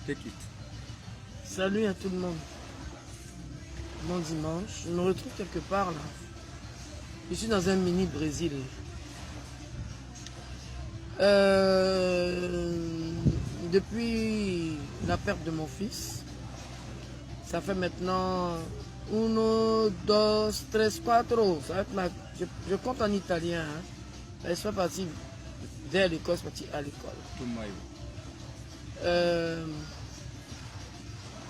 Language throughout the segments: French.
Take it. Salut à tout le monde. Bon dimanche. Je me retrouve quelque part là. Je suis dans un mini Brésil. Depuis la perte de mon fils, ça fait maintenant 1, 2, 3, 4. Ça va être je compte en italien. Hein. Je suis parti vers l'école, je suis parti à l'école.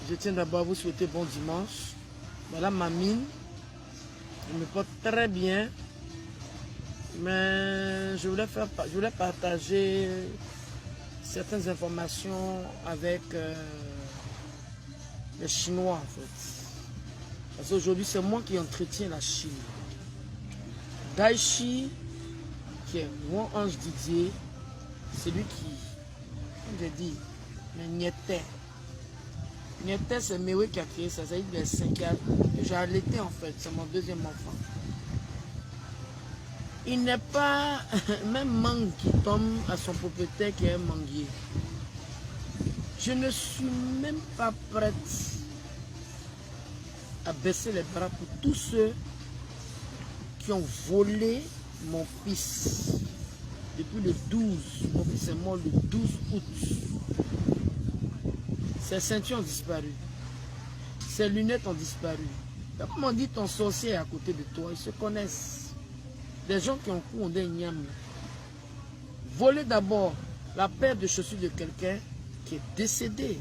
Je tiens d'abord à vous souhaiter bon dimanche. Voilà ma mine. Je me porte très bien. Mais je voulais partager certaines informations avec les Chinois en fait. Parce qu'aujourd'hui c'est moi qui entretiens la Chine. Daichi, qui est mon ange Didier, c'est lui qui, comme j'ai dit, mais Nieté. Nieté c'est Mewe qui a créé ça, ça veut dire les 5 ans. J'ai allaité en fait, c'est mon deuxième enfant. Il n'est pas même mangue qui tombe à son propriétaire qui est un manguier. Je ne suis même pas prête à baisser les bras pour tous ceux qui ont volé mon fils depuis le 12. Mon fils est mort le 12 août. Ses ceintures ont disparu. Ses lunettes ont disparu. Comme on dit, ton sorcier est à côté de toi, ils se connaissent. Des gens qui ont couru des ignames. Voler d'abord la paire de chaussures de quelqu'un qui est décédé.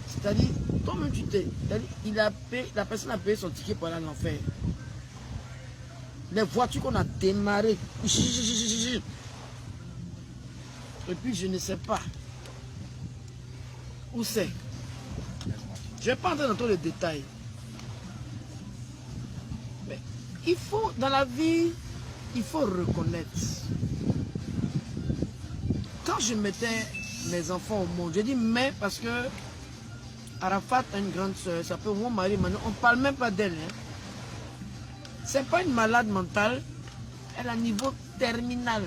C'est-à-dire, toi-même tu t'es. La personne a payé son ticket pour aller en enfer. Les voitures qu'on a démarrées. Et puis je ne sais pas où c'est. Je ne vais pas entrer dans tous les détails. Il faut, dans la vie, il faut reconnaître. Quand je mettais mes enfants au monde, je dis mais parce que Arafat a une grande soeur, ça peut mon mari, maintenant, on ne parle même pas d'elle. Hein. C'est pas une malade mentale, elle a un niveau terminal.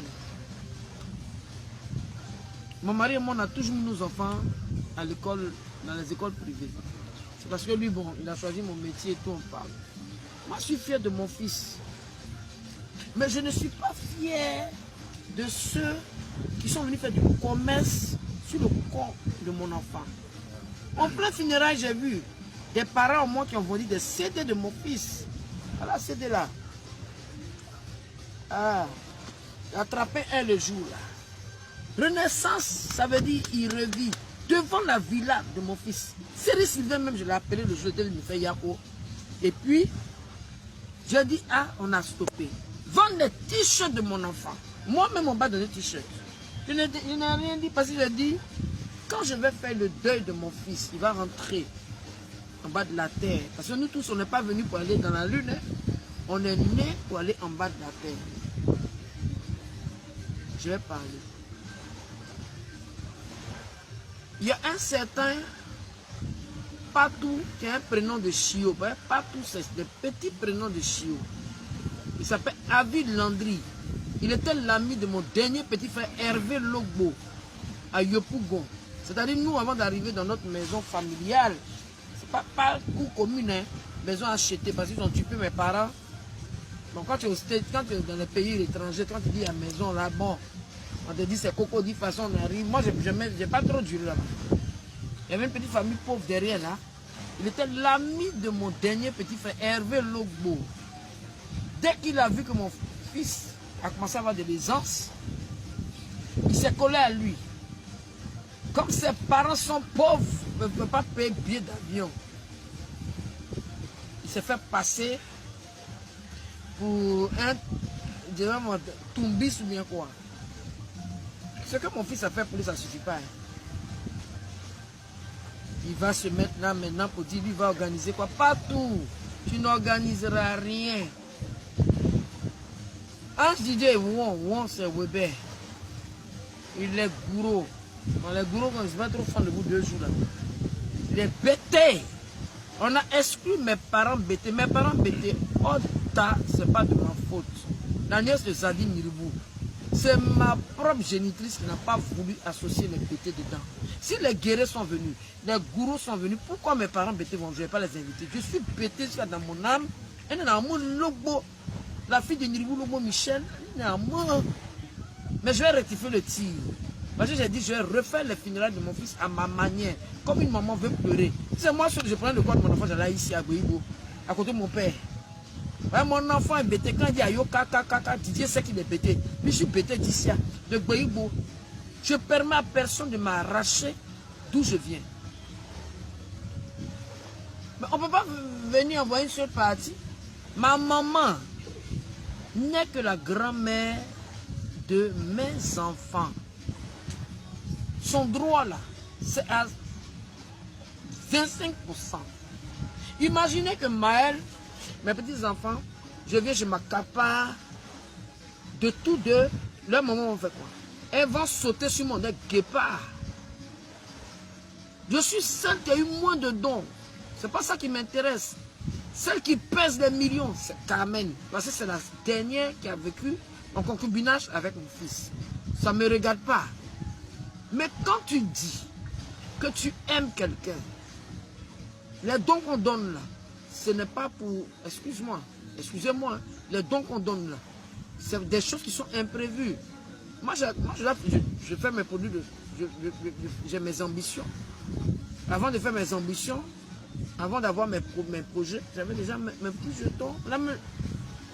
Mon mari et moi, on a toujours mis nos enfants à l'école, dans les écoles privées. C'est parce que lui, bon, il a choisi mon métier et tout, on parle. Moi, je suis fier de mon fils. Mais je ne suis pas fier de ceux qui sont venus faire du commerce sur le corps de mon enfant. En plein funérail, j'ai vu des parents au moins qui ont vendu des CD de mon fils. Voilà, CD là. Ah, attrapé un le jour là. Renaissance, ça veut dire il revit devant la villa de mon fils. Série Sylvain même, je l'ai appelé le jour où il me fait Yako. Et puis, j'ai dit, ah, on a stoppé. Vendre des t-shirts de mon enfant. Moi-même, on va donner des t-shirts. Je n'ai rien dit parce que j'ai dit, quand je vais faire le deuil de mon fils, il va rentrer en bas de la terre. Parce que nous tous, on n'est pas venus pour aller dans la lune. Hein. On est nés pour aller en bas de la terre. Je vais parler. Il y a un certain Patou qui a un prénom de Chio. Patou, c'est des petits prénoms de Chio. Il s'appelle Avid Landry. Il était l'ami de mon dernier petit frère Hervé Logbo à Yopougon. C'est-à-dire nous, avant d'arriver dans notre maison familiale, c'est pas cour commune, hein, maison achetée parce qu'ils ont tué mes parents. Donc quand tu es au States, quand tu es dans les pays étrangers, quand tu dis à la maison là, bon, on te dit c'est coco, 10 façons on arrive. Moi, j'ai pas trop duré là-bas. Il y avait une petite famille pauvre derrière là. Il était l'ami de mon dernier petit frère, Hervé Logbo. Dès qu'il a vu que mon fils a commencé à avoir de l'aisance, il s'est collé à lui. Comme ses parents sont pauvres, ne peuvent pas payer billet d'avion. Il s'est fait passer pour un toumbis ou bien quoi. Ce que mon fils a fait pour lui, ça ne suffit pas. Hein. Il va se mettre là maintenant pour dire, lui va organiser quoi? Partout. Tu n'organiseras rien. Ange Didier, c'est Weber. Il est gourou. Les gourous, on ne se met trop fan de vous 2 jours là. Il est bêté. On a exclu mes parents bêtés. Mes parents bêtés. Oh, c'est pas de ma faute. La nièce de Zadi Miribou. C'est ma propre génitrice qui n'a pas voulu associer les bêtés dedans. Si les guerriers sont venus, les gourous sont venus, pourquoi mes parents bêtés vont? Je ne vais pas les inviter. Je suis bêté dans mon âme. Elle est dans mon logo. La fille de Niribou Logo Michel, elle est dans moi. Mais je vais rectifier le tir. Parce que j'ai dit, je vais refaire les funérailles de mon fils à ma manière. Comme une maman veut pleurer. C'est moi, je prenais le corps de mon enfant, j'allais ici à Goïbo, à côté de mon père. Ouais, mon enfant est bêté. Quand il dit ayo kaka, Didier sait qu'il est bêté. Mais je suis bêté d'ici, de Goïbo. Je permets à personne de m'arracher d'où je viens. Mais on ne peut pas venir envoyer une seule partie. Ma maman n'est que la grand-mère de mes enfants. Son droit là, c'est à 25%. Imaginez que Maël, mes petits-enfants, je viens, je m'accapare de tous deux. Leur maman va faire quoi? Elles vont sauter sur mon nez guépard. Je suis celle qui a eu moins de dons. C'est pas ça qui m'intéresse. Celle qui pèse des millions, c'est Carmen. Parce que c'est la dernière qui a vécu en concubinage avec mon fils. Ça ne me regarde pas. Mais quand tu dis que tu aimes quelqu'un, les dons qu'on donne là, ce n'est pas pour... Excusez-moi, les dons qu'on donne là, c'est des choses qui sont imprévues. Moi, je fais mes produits, j'ai mes ambitions. Avant de faire mes ambitions, avant d'avoir mes projets, j'avais déjà mes petits jetons. Là,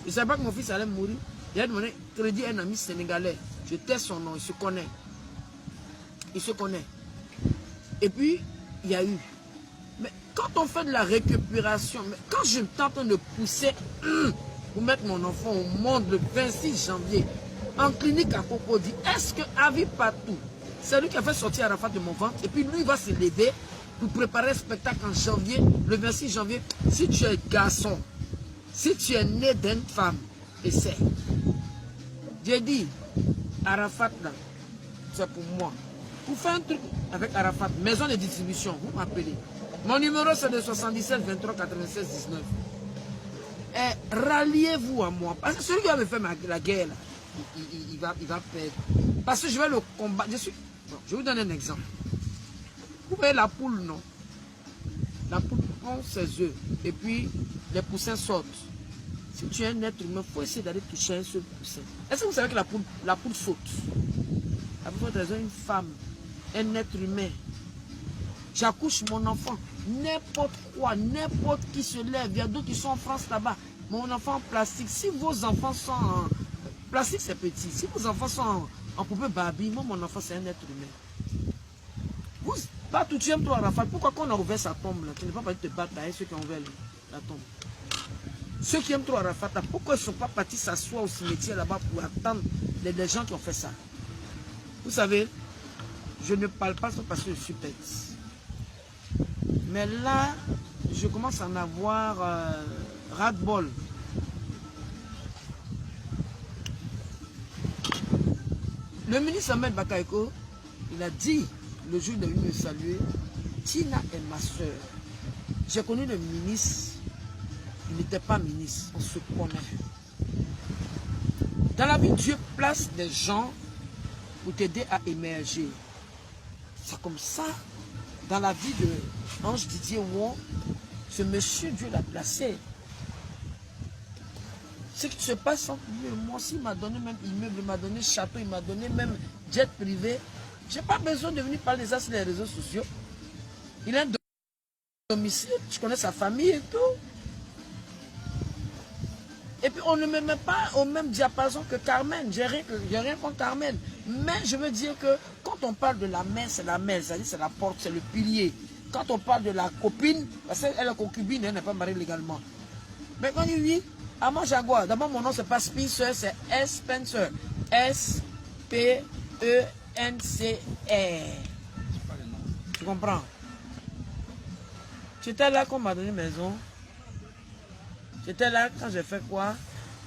je ne savais pas que mon fils allait mourir. Il a demandé crédit à un ami sénégalais. Je tais son nom, il se connaît. Il se connaît. Et puis, il y a eu. Mais quand on fait de la récupération, quand je suis en train de pousser pour mettre mon enfant au monde le 26 janvier, en clinique à Cocody, est-ce que Avi Patou, c'est lui qui a fait sortir Arafat de mon ventre, et puis lui va se lever pour préparer le spectacle en janvier, le 26 janvier. Si tu es garçon, si tu es né d'une femme, essaie. J'ai dit, Arafat là, c'est pour moi. Pour faire un truc avec Arafat, maison de distribution, vous m'appelez. Mon numéro c'est le 77 23 96 19. Et ralliez-vous à moi. Parce que celui qui va me faire la guerre, là, il va perdre. Parce que je vais le combattre. Je vous donne un exemple. Vous voyez la poule, non? La poule pond ses œufs. Et puis, les poussins sortent. Si tu es un être humain, il faut essayer d'aller toucher un seul poussin. Est-ce que vous savez que la poule saute? La poule saute, une femme, un être humain. J'accouche mon enfant. N'importe quoi, n'importe qui se lève. Il y a d'autres qui sont en France là-bas. Mon enfant en plastique. Si vos enfants sont en... Plastique, c'est petit. Si vos enfants sont en poupée Barbie, moi, mon enfant, c'est un être humain. Vous, pas tout, tu aimes toi, Rafale. Pourquoi quand on a ouvert sa tombe, là, tu n'es pas parti te battre avec ceux qui ont ouvert la tombe? Ceux qui aiment trop Arafat, pourquoi ils ne sont pas partis s'asseoir au cimetière là-bas pour attendre les gens qui ont fait ça? Vous savez, je ne parle pas parce que je suis bête. Mais là, je commence à en avoir ras-le-bol. Le ministre Ahmed Bakayoko, il a dit, le jour de me saluer, Tina est ma soeur. J'ai connu le ministre, il n'était pas ministre, on se connaît. Dans la vie, Dieu place des gens pour t'aider à émerger. C'est comme ça, dans la vie de Ange Didier Wong, ce monsieur, Dieu l'a placé. Ce qui se passe entre lui et moi, s'il m'a donné même immeuble, il m'a donné château, il m'a donné même jet privé, je n'ai pas besoin de venir parler de ça sur les réseaux sociaux. Il a un domicile, je connais sa famille et tout. Et puis on ne me met pas au même diapason que Carmen. J'ai rien contre Carmen. Mais je veux dire que quand on parle de la mère, c'est la mère, c'est-à-dire c'est la porte, c'est le pilier. Quand on parle de la copine, parce qu'elle est concubine, elle n'est pas mariée légalement. Mais quand il dit, à mon Jaguar, d'abord mon nom c'est pas Spencer, c'est S. Spencer. S-P-E-N-C-R. Tu comprends? J'étais là quand on m'a donné une maison. J'étais là quand j'ai fait quoi?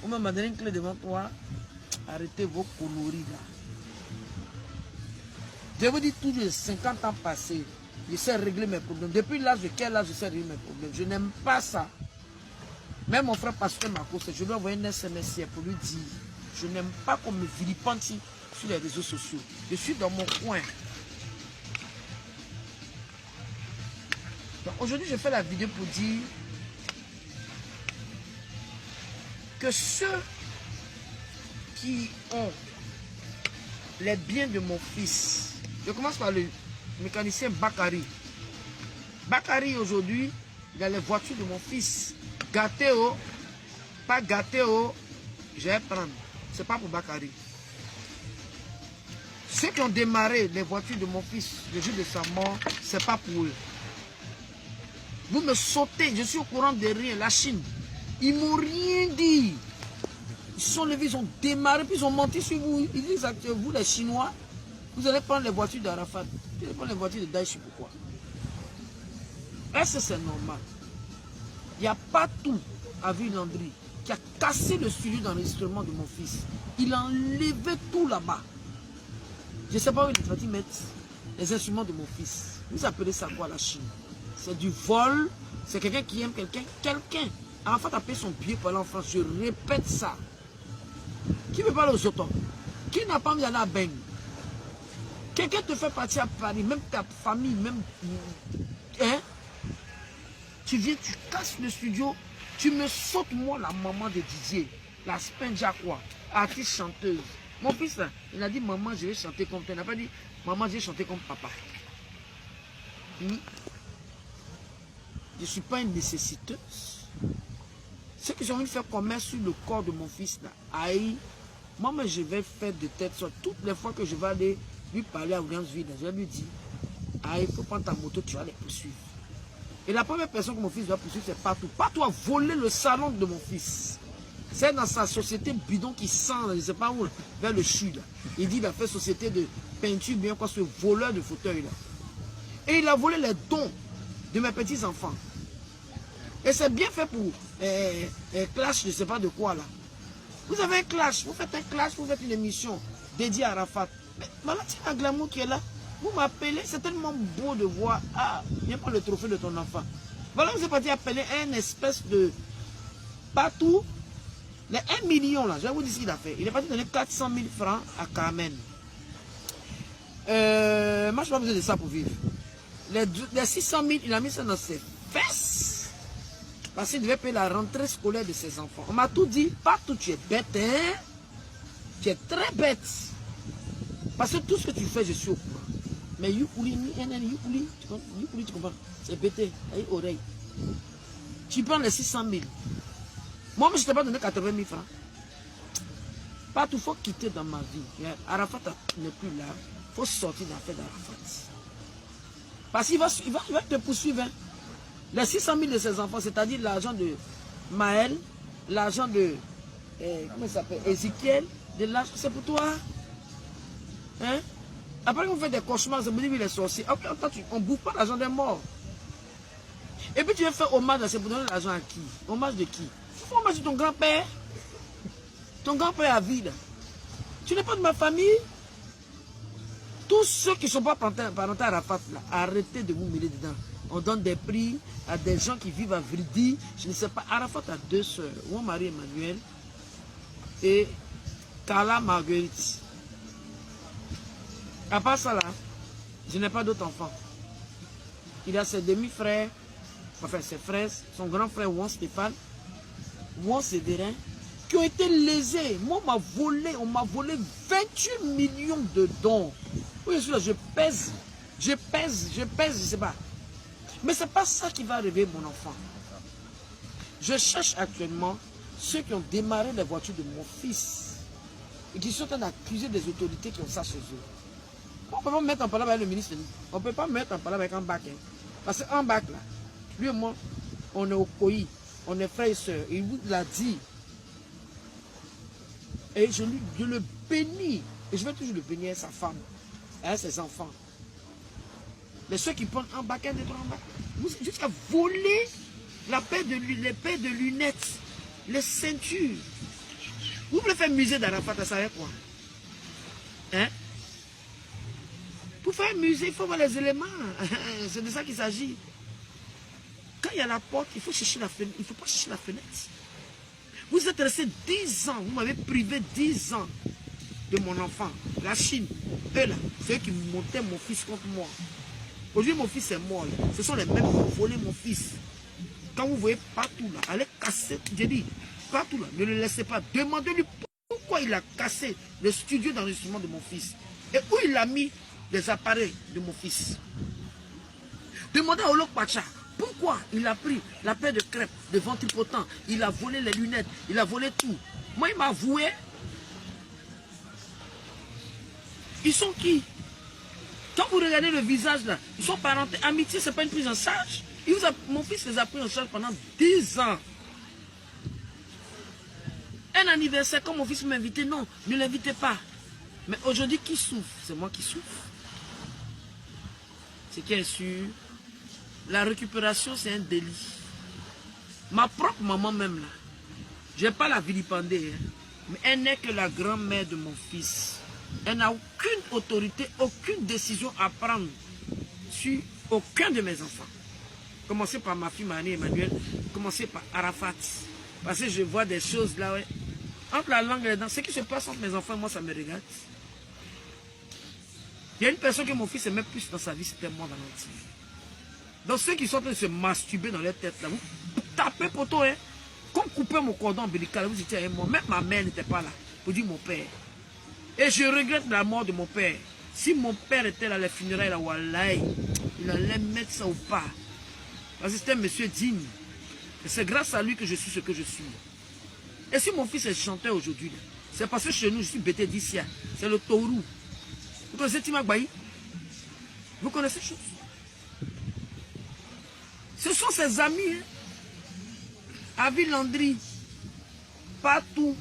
On m'a donné une clé devant toi. Arrêtez vos conneries là. Je vous dis, tous les 50 ans passés, je sais régler mes problèmes. Depuis l'âge de quel âge je sais régler mes problèmes? Je n'aime pas ça. Même mon frère Pasteur Marcos, je lui ai envoyé un SMS pour lui dire Je n'aime pas qu'on me vilipende sur les réseaux sociaux. Je suis dans mon coin. Aujourd'hui, je fais la vidéo pour dire que ceux qui ont les biens de mon fils, je commence par le mécanicien Bakary. Bakary aujourd'hui, il a les voitures de mon fils. Gâté oh, pas gâté oh, je vais prendre. C'est pas pour Bakary. Ceux qui ont démarré les voitures de mon fils le jour de sa mort, c'est pas pour eux. Vous me sautez, je suis au courant de rien. La Chine, ils m'ont rien dit. Ils sont levés, ils ont démarré, puis ils ont menti sur vous. Ils disent, vous les Chinois, vous allez prendre les voitures d'Arafat. Vous allez prendre les voitures de Daesh, pourquoi? Est-ce que c'est normal? Il n'y a pas tout à Ville-Landry qui a cassé le studio d'enregistrement de mon fils. Il a enlevé tout là-bas. Je ne sais pas où il est parti mettre les instruments de mon fils. Vous appelez ça quoi la Chine? C'est du vol. C'est quelqu'un qui aime quelqu'un. Quelqu'un. Arafat a payé son billet pour aller en France. Je répète ça. Qui veut parler aux autres? Qui n'a pas envie d'aller à Beng? Quelqu'un te fait partir à Paris, même ta famille, même... Hein? Tu viens, tu casses le studio, tu me sautes, moi, la maman de Didier, la Spenja quoi, artiste chanteuse. Mon fils, là, il a dit, maman, je vais chanter comme toi. Il n'a pas dit, maman, je vais chanter comme papa. Oui. Je ne suis pas une nécessiteuse. Ceux qui ont envie de faire commerce sur le corps de mon fils, là, aïe, moi, je vais faire de tête sur toutes les fois que je vais aller lui parler à Williams Ville, je vais lui dire, aïe, il faut prendre ta moto, tu vas les poursuivre. Et la première personne que mon fils doit poursuivre, c'est Patou. Patou a volé le salon de mon fils. C'est dans sa société bidon qui sent, je ne sais pas où, vers le sud. Il dit qu'il a fait société de peinture, bien quoi, ce voleur de fauteuil là. Et il a volé les dons de mes petits-enfants. Et c'est bien fait pour clash, je ne sais pas de quoi là. Vous avez un clash, vous faites un clash, vous faites une émission dédiée à Arafat. Mais voilà, c'est un glamour qui est là. Vous m'appelez, c'est tellement beau de voir. Ah, viens prendre le trophée de ton enfant. Voilà, vous êtes parti appeler un espèce de Patou. Les 1 million là, je vais vous dire ce qu'il a fait. Il est parti donner 400 000 francs à Carmen. Moi, je n'ai pas besoin de ça pour vivre. Les 600 000, il a mis ça dans ses fesses. Parce qu'il devait payer la rentrée scolaire de ses enfants. On m'a tout dit, Patou, tu es bête, hein? Tu es très bête. Parce que tout ce que tu fais, je suis au courant. Mais Yukuli, tu comprends? C'est bêté, avec oreille. Tu prends les 600 000. Moi, je ne t'ai pas donné 80 000 francs. Pas tout, il faut quitter dans ma vie. Arafat n'est plus là. Il faut sortir de l'affaire d'Arafat. Parce qu'il va te poursuivre. Hein. Les 600 000 de ses enfants, c'est-à-dire l'argent de Maël, l'argent de comment il s'appelle, Ezekiel, de l'argent, c'est pour toi. Hein? Après, vous faites des cauchemars, vous me dites, les sorciers. Après, on ne bouffe pas l'argent des morts. Et puis, tu veux faire hommage, c'est pour donner l'argent à qui? Hommage de qui? Tu fais hommage de ton grand-père. Ton grand-père à vie. Tu n'es pas de ma famille. Tous ceux qui ne sont pas parentés à Arafat, arrêtez de vous mêler dedans. On donne des prix à des gens qui vivent à Vridi. Je ne sais pas. Arafat a 2 sœurs. Mon mari Emmanuel et Carla Marguerite. À part ça là, je n'ai pas d'autres enfants. Il a ses demi-frères, enfin ses frères, son grand frère Juan Stéphane, Juan Cédérin, qui ont été lésés. Moi, on m'a volé 28 millions de dons. Oui, je pèse, je sais pas. Mais ce n'est pas ça qui va arriver, mon enfant. Je cherche actuellement ceux qui ont démarré les voitures de mon fils et qui sont en train d'accuser des autorités qui ont ça chez eux. On ne peut pas mettre en parole avec le ministre. On ne peut pas mettre en parole avec un bac. Hein. Parce qu'un bac, là, lui et moi, on est au pays. On est frères et sœurs. Il vous l'a dit. Et je le bénis. Et je vais toujours le bénir à sa femme, à ses enfants. Les ceux qui prennent un bac, un, deux, trois, un bac. Jusqu'à voler les paires de lunettes, les ceintures. Vous voulez faire musée d'Arafat, ça savez quoi? Hein? Pour faire un musée, il faut voir les éléments. C'est de ça qu'il s'agit. Quand il y a la porte, il faut chercher la fenêtre. Il ne faut pas chercher la fenêtre. Vous êtes resté 10 ans, vous m'avez privé 10 ans de mon enfant. La Chine, eux là, c'est eux qui montaient mon fils contre moi. Aujourd'hui, mon fils est mort. Là. Ce sont les mêmes qui ont volé mon fils. Quand vous voyez partout là, allez casser, j'ai dit, partout là, ne le laissez pas. Demandez-lui pourquoi il a cassé le studio d'enregistrement de mon fils. Et où il a mis les appareils de mon fils. Demandez à Olo Pacha pourquoi il a pris la paire de crêpes, de ventripotent, il a volé les lunettes, il a volé tout. Moi, il m'a avoué. Ils sont qui? Quand vous regardez le visage là, ils sont parentés. Amitié, c'est pas une prise en charge. Mon fils les a pris en charge pendant 10 ans. Un anniversaire, quand mon fils m'invitait, non, ne l'invitez pas. Mais aujourd'hui, qui souffre? C'est moi qui souffre. Ce qui est sûr, la récupération, c'est un délit. Ma propre maman même là, je ne vais pas la vilipender, hein, mais elle n'est que la grand-mère de mon fils. Elle n'a aucune autorité, aucune décision à prendre sur aucun de mes enfants. Commencez par ma fille Marie Emmanuel, commencez par Arafat. Parce que je vois des choses là, ouais. Entre la langue et les dents, ce qui se passe entre mes enfants, moi ça me regarde. Il y a une personne que mon fils aimait plus dans sa vie, c'était moi dans l'entier. Donc ceux qui sont en train de se masturber dans leur tête là, vous tapez poteau, hein. Comme couper mon cordon ombilical, vous étiez avec moi. Même ma mère n'était pas là pour dire mon père. Et je regrette la mort de mon père. Si mon père était là, les funérailles là, wallahi, il allait mettre ça au pas. Parce que c'était un monsieur digne. Et c'est grâce à lui que je suis ce que je suis. Et si mon fils est chanteur aujourd'hui, c'est parce que chez nous, je suis bêté d'ici. C'est le Tourou. Vous connaissez Timagbaï? Vous connaissez ces choses? Ce sont ses amis. Hein? Avi Landry. Partout.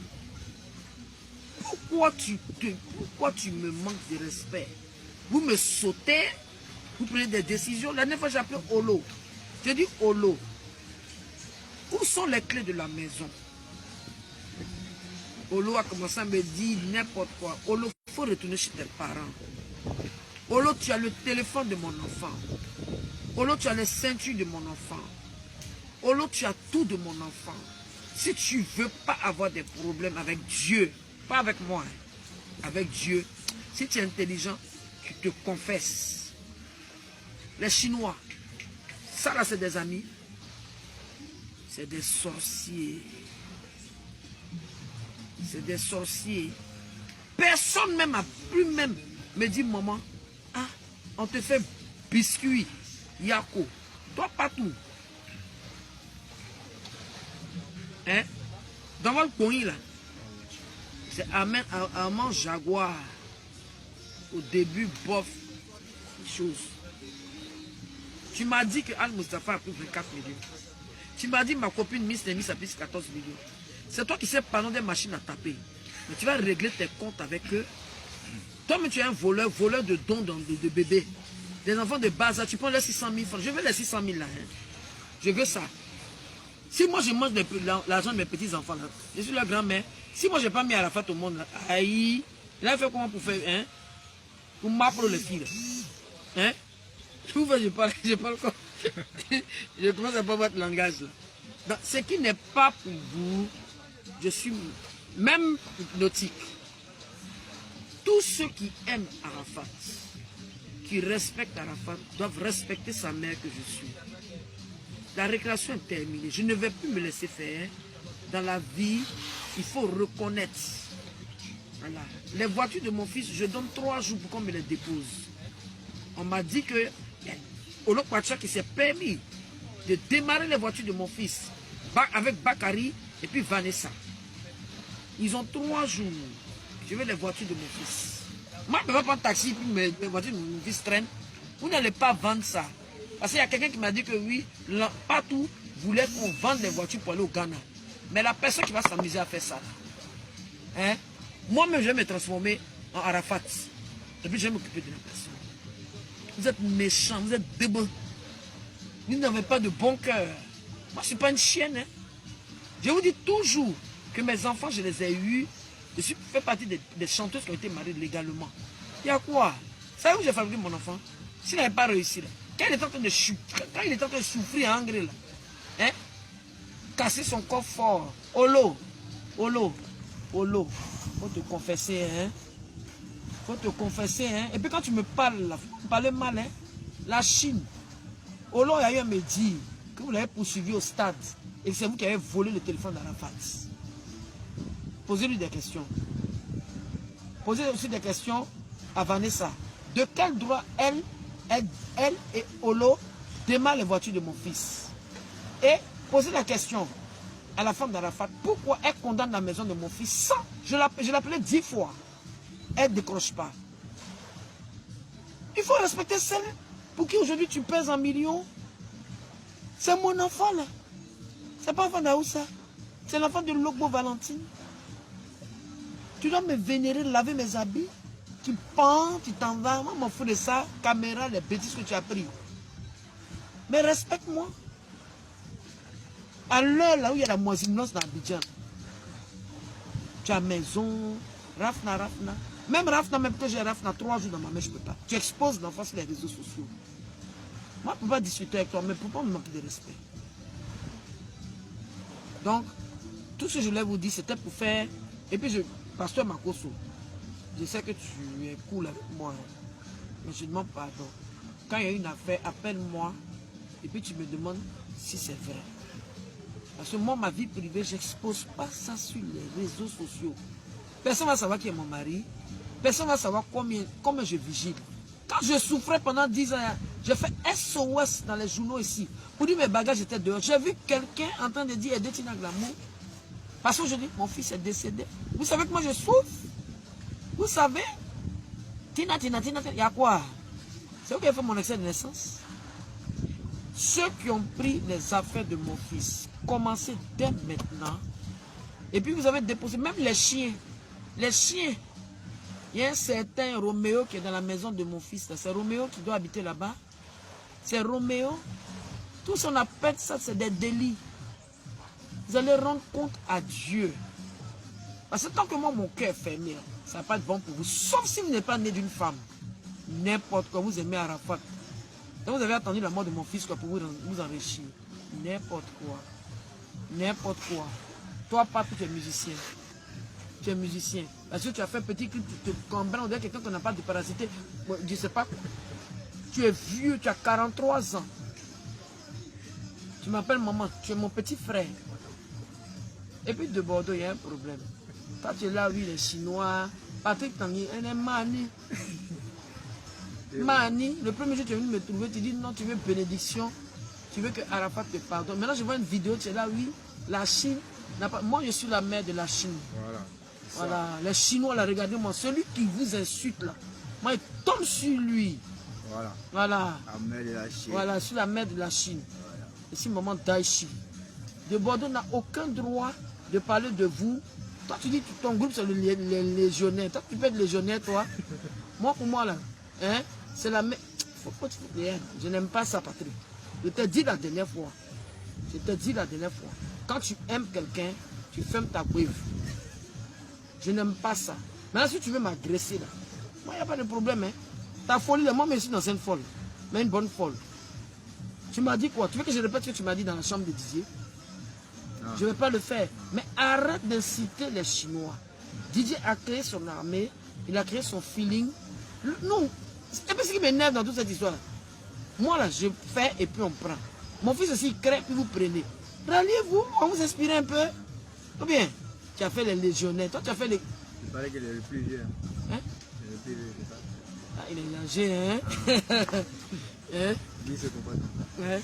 Pourquoi tu me manques de respect? Vous me sautez, vous prenez des décisions. La dernière fois, j'ai appelé Olo. J'ai dit Olo, où sont les clés de la maison? Olo a commencé à me dire n'importe quoi. Olo, il faut retourner chez tes parents. Olo, tu as le téléphone de mon enfant. Olo, tu as les ceintures de mon enfant. Olo, tu as tout de mon enfant. Si tu ne veux pas avoir des problèmes avec Dieu, pas avec moi, avec Dieu, si tu es intelligent, tu te confesses. Les Chinois, ça là c'est des amis, c'est des sorciers. C'est des sorciers. Personne même a pu même me dire, maman, ah, on te fait biscuit, yako. Toi partout. Hein? Dans votre pays là, c'est Armand Jaguar. Au début, bof, chose. Tu m'as dit que Al-Mustafa a pris 24 millions. Tu m'as dit ma copine Miss Nemis a pris 14 millions. C'est toi qui sais parler des machines à taper. Mais tu vas régler tes comptes avec eux. Toi-même, tu es un voleur de dons de bébés. Des enfants de base, tu prends les 600 000 francs. Je veux les 600 000 là. Hein. Je veux ça. Si moi je mange l'argent de mes petits-enfants là, je suis la grand-mère. Si moi je n'ai pas mis à la fête au monde là, aïe, il a fait comment pour faire, hein? Pour m'apprendre les filles là. Hein? Je parle comme. Je commence à pas votre langage là. Donc, ce qui n'est pas pour vous, je suis même hypnotique. Tous ceux qui aiment Arafat, qui respectent Arafat, doivent respecter sa mère que je suis. La récréation est terminée. Je ne vais plus me laisser faire. Dans la vie, il faut reconnaître. Voilà. Les voitures de mon fils, je donne 3 jours pour qu'on me les dépose. On m'a dit que Olo Pacha qui s'est permis de démarrer les voitures de mon fils avec Bakary et puis Vanessa. Ils ont 3 jours. Je veux les voitures de mon fils. Moi, je ne peux pas prendre taxi puis mes voitures de mon fils traînent. Vous n'allez pas vendre ça. Parce qu'il y a quelqu'un qui m'a dit que oui, partout, voulait qu'on vende les voitures pour aller au Ghana. Mais la personne qui va s'amuser à faire ça, hein? Moi-même, je vais me transformer en Arafat. Et puis, je vais m'occuper de la personne. Vous êtes méchants, vous êtes débiles. Vous n'avez pas de bon cœur. Moi, je ne suis pas une chienne. Hein? Je vous dis toujours que mes enfants, je les ai eus. Je fais partie des chanteuses qui ont été mariées légalement. Il y a quoi? Vous savez où j'ai fabriqué mon enfant? S'il n'avait pas réussi, là. Quand il était en train de souffrir en Anglais, là, hein? Casser son corps fort, Olo, Olo, Olo, faut te confesser, hein. Faut te confesser, hein. Et puis quand tu me parles, là, faut me parler mal, hein. La Chine. Olo, il y a eu à me dire que vous l'avez poursuivi au stade et que c'est vous qui avez volé le téléphone d'Arafat. Posez-lui des questions. Posez aussi des questions à Vanessa. De quel droit elle et Olo démarrent les voitures de mon fils? Et posez la question à la femme d'Arafat. Pourquoi elle condamne la maison de mon fils sans... Je l'appelais 10 fois. Elle ne décroche pas. Il faut respecter celle pour qui aujourd'hui tu pèses en millions. C'est mon enfant là. C'est pas l'enfant d'Aoussa. C'est l'enfant de Logbo Valentine. Tu dois me vénérer, laver mes habits. Tu pends, tu t'en vas. Moi, m'en fous de ça. Caméra, les bêtises que tu as pris. Mais respecte-moi. À l'heure là où il y a la moisinance dans Abidjan, tu as maison, Rafna. Même Rafna, même que j'ai Rafna 3 jours dans ma main, je ne peux pas. Tu exposes l'enfant sur les réseaux sociaux. Moi, je ne peux pas discuter avec toi, mais pourquoi me manquer de respect? Donc, tout ce que je voulais vous dire, c'était pour faire... Et puis, Pasteur Makoso, je sais que tu es cool avec moi, mais je demande pardon. Quand il y a une affaire, appelle-moi, et puis tu me demandes si c'est vrai. Parce que moi, ma vie privée, je n'expose pas ça sur les réseaux sociaux. Personne ne va savoir qui est mon mari. Personne ne va savoir comment je vigile. Quand je souffrais pendant 10 ans, j'ai fait SOS dans les journaux ici. Pour dire mes bagages étaient dehors. J'ai vu quelqu'un en train de dire aider Tina Glamour. Parce qu'aujourd'hui, mon fils est décédé. Vous savez que moi je souffre? Vous savez? Tina, il y a quoi? C'est vous qui avez fait mon excès de naissance? Ceux qui ont pris les affaires de mon fils, commencez dès maintenant. Et puis vous avez déposé, même les chiens. Les chiens. Il y a un certain Roméo qui est dans la maison de mon fils. C'est Roméo qui doit habiter là-bas. C'est Roméo. Tout ce qu'on appelle ça, c'est des délits. Vous allez rendre compte à Dieu. Parce que tant que moi, mon cœur est fermé, ça ne va pas être bon pour vous. Sauf si vous n'êtes pas né d'une femme. N'importe quoi, vous aimez Arafat. Donc vous avez attendu la mort de mon fils pour vous enrichir. N'importe quoi. N'importe quoi. Toi, pas tu es musicien. Tu es musicien. Parce que tu as fait un petit clip, tu te comprends, on dirait quelqu'un qui n'a pas de parasité. Je ne sais pas. Tu es vieux, tu as 43 ans. Tu m'appelles maman, tu es mon petit frère. Et puis de Bordeaux, il y a un problème. Toi, tu es là, oui, les Chinois. Patrick Tanguy, elle est Mani. Mani, le premier jour, tu es venu me trouver, tu dis non, tu veux bénédiction. Tu veux que Arafat te pardonne. Maintenant, je vois une vidéo, tu es là, oui, la Chine n'a pas... Moi, je suis la mère de la Chine. Voilà. Les Chinois, là, regardez-moi. Celui qui vous insulte, là, moi, il tombe sur lui. Voilà. La mère de la Chine. Voilà, je suis la mère de la Chine. Ici, maman Daichi. De Bordeaux n'a aucun droit de parler de vous. Toi, tu dis que ton groupe, c'est les légionnaires. Toi, tu peux être légionnaire, toi. Moi, pour moi, là, hein, c'est la mère. Je n'aime pas ça, Patrick. Je t'ai dit la dernière fois. Quand tu aimes quelqu'un, tu fermes ta bouille. Je n'aime pas ça. Maintenant, si tu veux m'agresser, là, moi, il n'y a pas de problème. Hein. Ta folie, là, moi, je suis dans une folle. Mais une bonne folle. Tu m'as dit quoi? Tu veux que je répète ce que tu m'as dit dans la chambre de Didier? Non. Je ne vais pas le faire. Mais arrête d'inciter les Chinois. Didier a créé son armée. Il a créé son feeling. Non. C'est pas ce qui m'énerve dans toute cette histoire. Moi, là, je fais et puis on prend. Mon fils aussi, il crée puis vous prenez. Ralliez-vous, on vous inspire un peu. Ou bien, tu as fait les légionnaires. Toi, tu as fait les... Il paraît qu'il est le plus vieux. Hein? Le plus vieux, c'est ça. Ah, il est âgé, hein? Hein? Lui, c'est compagnon. Hein?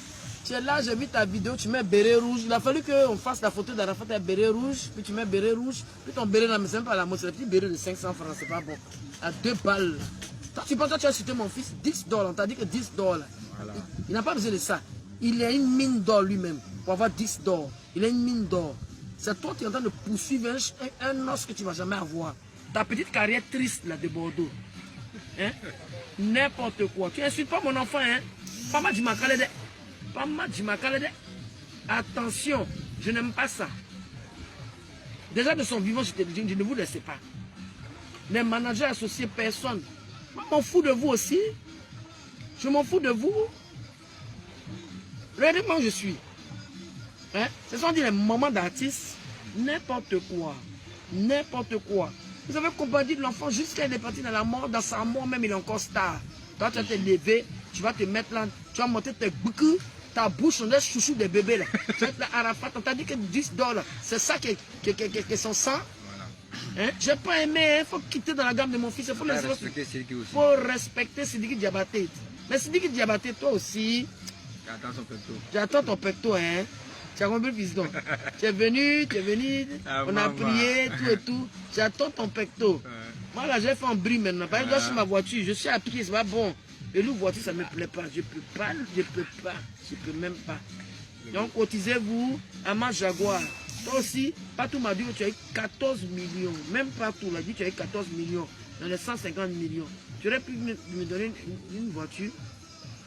Tu es là, j'ai vu ta vidéo, tu mets béret rouge. Il a fallu qu'on fasse la photo d'Arafat avec béret rouge, puis tu mets béret rouge, puis ton béret là, mais c'est même pas la mode, c'est le petit béret de 500 francs, c'est pas bon. À 2 balles. Toi, tu penses que tu as cité mon fils, $10, on t'a dit que $10. Voilà. Il n'a pas besoin de ça. Il a une mine d'or lui-même pour avoir $10. Il a une mine d'or. C'est toi qui es en train de poursuivre un os que tu ne vas jamais avoir. Ta petite carrière triste là de Bordeaux. Hein? N'importe quoi. Tu n'insultes pas mon enfant, hein? Pama Djimakalede. Pama Djimakalede. Attention, je n'aime pas ça. Déjà de son vivant, je ne vous laisse pas. Les managers associés, personne. Moi, je m'en fous de vous aussi. Je m'en fous de vous. Regardez comment je suis. Hein? Ce sont dit les moments d'artistes. N'importe quoi. N'importe quoi. Vous avez compris de l'enfant jusqu'à il est parti dans la mort, dans sa mort même il est encore star. Toi tu vas te lever, tu vas te mettre là, tu vas monter tes boucles, ta bouche, on est chouchou des bébés là. Tu vas être là Arafat, on t'a dit que $10, c'est ça qui est son sang. Hein? J'ai pas aimé, il faut quitter dans la gamme de mon fils. Il faut respecter Sidiki aussi. faut respecter Sidiki Diabaté. Mais Sidiki Diabaté, toi aussi, J'attends son pecto. j'attends ton pecto, hein. Tu as compris, fiston? Tu es venu, Ah, on a maman. prié, tout et tout. J'attends ton pecto. Moi là, j'ai fait un bris maintenant. Par exemple, sur ma voiture, je suis à pied, c'est pas bon. Et l'eau voiture, ça ne me plaît pas. Je peux même pas. Donc, cotisez-vous à ma Jaguar. Toi aussi, Patou m'a dit que tu as eu 14 millions. Même Patou l'a dit que tu as eu 14 millions. Dans les 150 millions. Tu aurais pu me donner une voiture.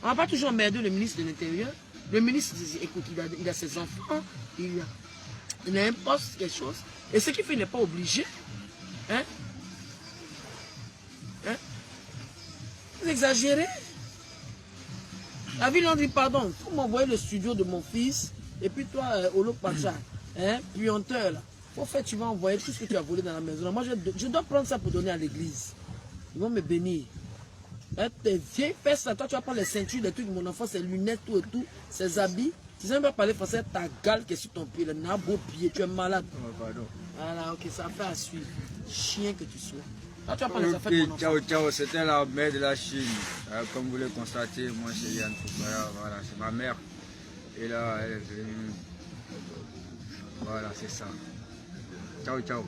On va pas toujours emmerder le ministre de l'Intérieur. Le ministre, écoute, il a ses enfants, il a un poste, quelque chose. Et ce qu'il fait, il n'est pas obligé. Hein? Hein? Vous exagérez. La ville en dit pardon. Il faut m'envoyer le studio de mon fils. Et puis toi, Olo Pacha, hein, puanteur, là. Au fait, tu vas envoyer tout ce que tu as volé dans la maison. Moi, je dois prendre ça pour donner à l'église. Ils vont me bénir. Hein, tes vieilles fesses, là, toi, tu vas prendre les ceintures, les trucs de mon enfant, ses lunettes, tout et tout, ses habits. Tu sais même pas parler français, ta gale qui est sur ton pied, le nabo pied, tu es malade. Oh, pardon. Voilà, ok, ça fait à suivre. Chien que tu sois. Là, tu vas prendre les affaires de mon Ok, enfant. ciao, ciao. C'était la mère de la Chine. Comme vous le constatez, moi, c'est Yann Foucault. Voilà, c'est ma mère. Et là, elle est venue. Voilà, c'est ça. Ciao, ciao.